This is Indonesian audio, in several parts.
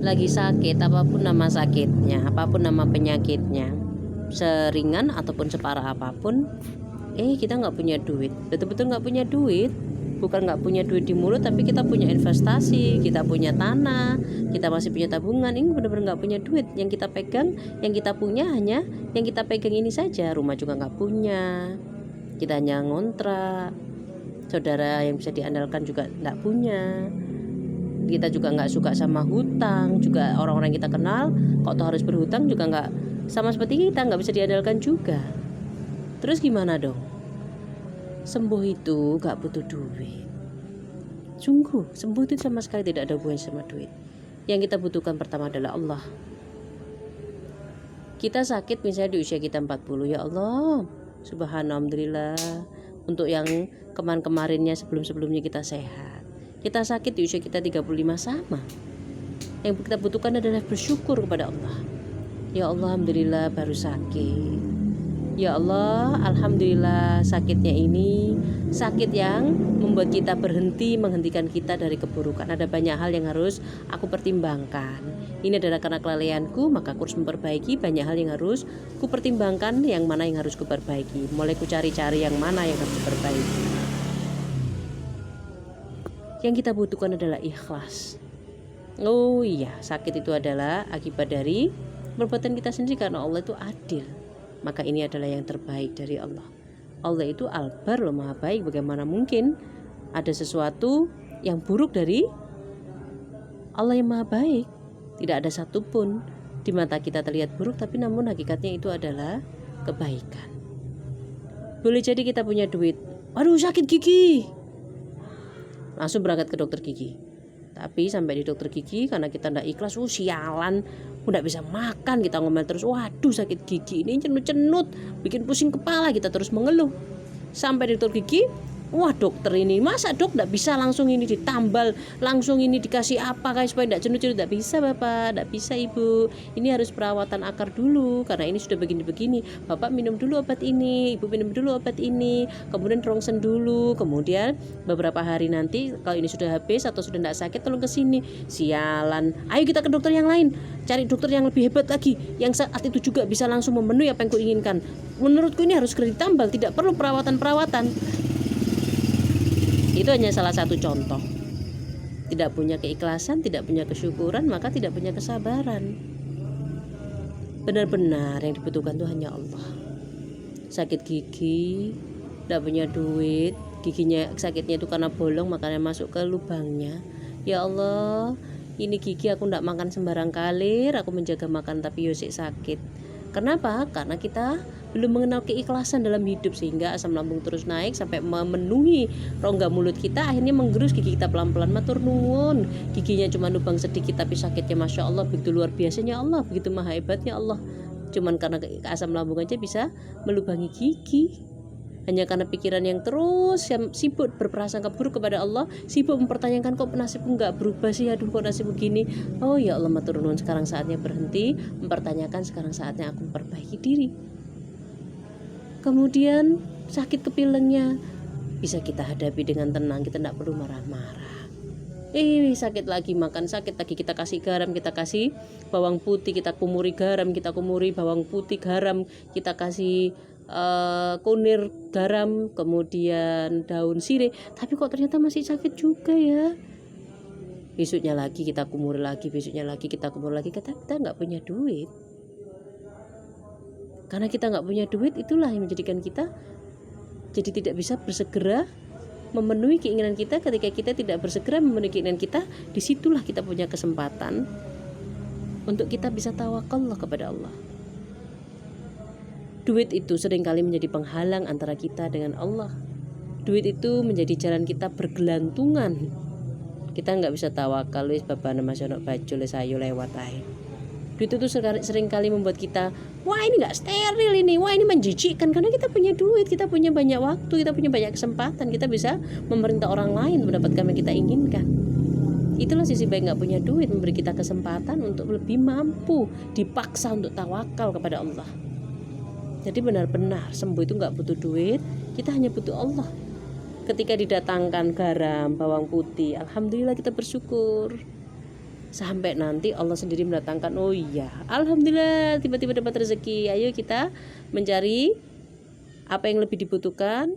lagi sakit, apapun nama sakitnya, apapun nama penyakitnya, seringan ataupun separah apapun, kita nggak punya duit, betul-betul nggak punya duit. Bukan nggak punya duit di mulut, tapi kita punya investasi, kita punya tanah, kita masih punya tabungan. Ini benar-benar nggak punya duit. Yang kita pegang, yang kita punya hanya yang kita pegang ini saja. Rumah juga nggak punya, kita hanya ngontrak. Saudara yang bisa diandalkan juga nggak punya. Kita juga nggak suka sama hutang. Juga orang-orang yang kita kenal, kok tuh harus berhutang juga nggak sama seperti kita, nggak bisa diandalkan juga. Terus gimana dong? Sembuh itu gak butuh duit. Sungguh, sembuh itu sama sekali tidak ada hubungannya sama duit. Yang kita butuhkan pertama adalah Allah. Kita sakit misalnya di usia kita 40, ya Allah, subhanallah. Untuk yang kemarinnya sebelumnya kita sehat. Kita sakit di usia kita 35 sama. Yang kita butuhkan adalah bersyukur kepada Allah. Ya Allah, alhamdulillah baru sakit. Ya Allah, alhamdulillah sakitnya ini sakit yang membuat kita menghentikan kita dari keburukan. Ada banyak hal yang harus aku pertimbangkan. Ini adalah karena kelalaianku, maka aku harus memperbaiki. Banyak hal yang harus ku pertimbangkan, yang mana yang harus ku perbaiki. Mulai ku cari-cari yang mana yang harus diperbaiki. Yang kita butuhkan adalah ikhlas. Oh iya, sakit itu adalah akibat dari perbuatan kita sendiri, karena Allah itu adil. Maka ini adalah yang terbaik dari Allah. Allah itu Al-Bar, loh, Maha Baik. Bagaimana mungkin ada sesuatu yang buruk dari Allah yang Maha Baik? Tidak ada satupun di mata kita terlihat buruk, tapi namun hakikatnya itu adalah kebaikan. Boleh jadi kita punya duit, aduh sakit gigi, langsung berangkat ke dokter gigi. Tapi sampai di dokter gigi, karena kita tidak ikhlas, sialan, udah bisa makan, kita ngomel terus, waduh sakit gigi ini cenut-cenut, bikin pusing kepala, kita terus mengeluh. Sampai di dokter gigi, wah dokter ini, masa dok tidak bisa langsung ini ditambal, langsung ini dikasih apa guys supaya tidak cenut-cenut? Tidak bisa bapak, tidak bisa ibu, ini harus perawatan akar dulu, karena ini sudah begini-begini. Bapak minum dulu obat ini, ibu minum dulu obat ini, kemudian rongsen dulu, kemudian beberapa hari nanti kalau ini sudah habis atau sudah tidak sakit, tolong kesini. Sialan, ayo kita ke dokter yang lain, cari dokter yang lebih hebat lagi, yang saat itu juga bisa langsung memenuhi apa yang kuinginkan. Menurutku ini harus segera ditambal, tidak perlu perawatan-perawatan. Itu hanya salah satu contoh. Tidak punya keikhlasan, tidak punya kesyukuran, maka tidak punya kesabaran. Benar-benar yang dibutuhkan itu hanya Allah. Sakit gigi, tidak punya duit, giginya sakitnya itu karena bolong, makanya masuk ke lubangnya. Ya Allah, ini gigi aku tidak makan sembarang kalir, aku menjaga makan tapi yosik sakit. Kenapa? Karena kita belum mengenal keikhlasan dalam hidup, sehingga asam lambung terus naik sampai memenuhi rongga mulut kita, akhirnya menggerus gigi kita pelan-pelan. Matur nuwun, giginya cuma lubang sedikit tapi sakitnya masya Allah begitu luar biasanya Allah, begitu maha hebatnya Allah. Cuman karena asam lambung aja bisa melubangi gigi, hanya karena pikiran yang terus sibuk berprasangka buruk kepada Allah, sibuk mempertanyakan kok nasibku nggak berubah sih, aduh kok nasib begini. Oh ya Allah, matur nuwun, sekarang saatnya berhenti mempertanyakan, sekarang saatnya aku memperbaiki diri. Kemudian sakit kepilengnya bisa kita hadapi dengan tenang, kita tidak perlu marah-marah. Sakit lagi, makan sakit lagi, kita kasih garam, kita kasih bawang putih, kita kumuri garam, kita kumuri bawang putih garam, kita kasih kunir garam, kemudian daun sirih, tapi kok ternyata masih sakit juga ya. Besoknya lagi kita kumuri lagi, besoknya lagi kita kumuri lagi, kita nggak punya duit. Karena kita nggak punya duit, itulah yang menjadikan kita jadi tidak bisa bersegera memenuhi keinginan kita. Ketika kita tidak bersegera memenuhi keinginan kita, disitulah kita punya kesempatan untuk kita bisa tawakal kepada Allah. Duit itu seringkali menjadi penghalang antara kita dengan Allah. Duit itu menjadi jalan kita bergelantungan. Kita nggak bisa tawakal, wis bapak nama sonok baju les ayo lewat aja. Duit itu seringkali membuat kita, wah ini nggak steril ini, wah ini menjijikkan, karena kita punya duit, kita punya banyak waktu, kita punya banyak kesempatan, kita bisa memerintah orang lain mendapatkan yang kita inginkan. Itulah sisi baik nggak punya duit, memberi kita kesempatan untuk lebih mampu, dipaksa untuk tawakal kepada Allah. Jadi benar-benar sembuh itu nggak butuh duit, kita hanya butuh Allah. Ketika didatangkan garam, bawang putih, alhamdulillah kita bersyukur. sampai nanti Allah sendiri mendatangkan, oh iya, alhamdulillah tiba-tiba dapat rezeki. Ayo kita mencari apa yang lebih dibutuhkan.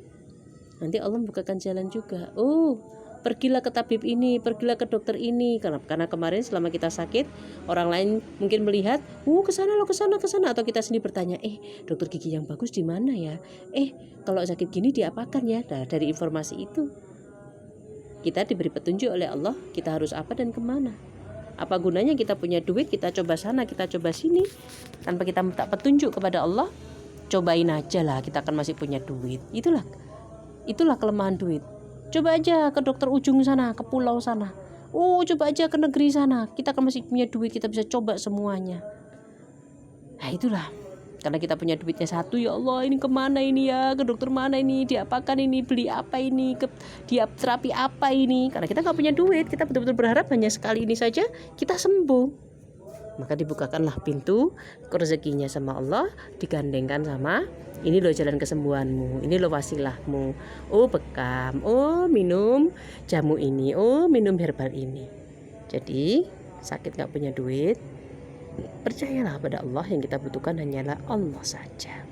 Nanti Allah membukakan jalan juga. Oh, pergilah ke tabib ini, pergilah ke dokter ini. Karena kemarin selama kita sakit, orang lain mungkin melihat, ke sana loh, ke sana. Atau kita sendiri bertanya, dokter gigi yang bagus di mana ya? Kalau sakit gini diapakan ya? Nah, dari informasi itu kita diberi petunjuk oleh Allah, kita harus apa dan kemana. Apa gunanya kita punya duit, kita coba sana, kita coba sini, tanpa kita minta petunjuk kepada Allah? Cobain aja lah, kita akan masih punya duit. Itulah kelemahan duit. Coba aja ke dokter ujung sana, ke pulau sana. Coba aja ke negeri sana. Kita kan masih punya duit, kita bisa coba semuanya. Nah itulah, karena kita punya duitnya satu, ya Allah ini kemana ini ya, ke dokter mana ini, diapakan ini, beli apa ini, dia terapi apa ini. Karena kita gak punya duit, kita betul-betul berharap hanya sekali ini saja kita sembuh. Maka dibukakanlah pintu rezekinya sama Allah, digandengkan sama ini loh jalan kesembuhanmu, ini loh wasilahmu. Bekam, minum jamu ini, minum herbal ini. Jadi sakit gak punya duit, percayalah pada Allah, yang kita butuhkan hanyalah Allah saja.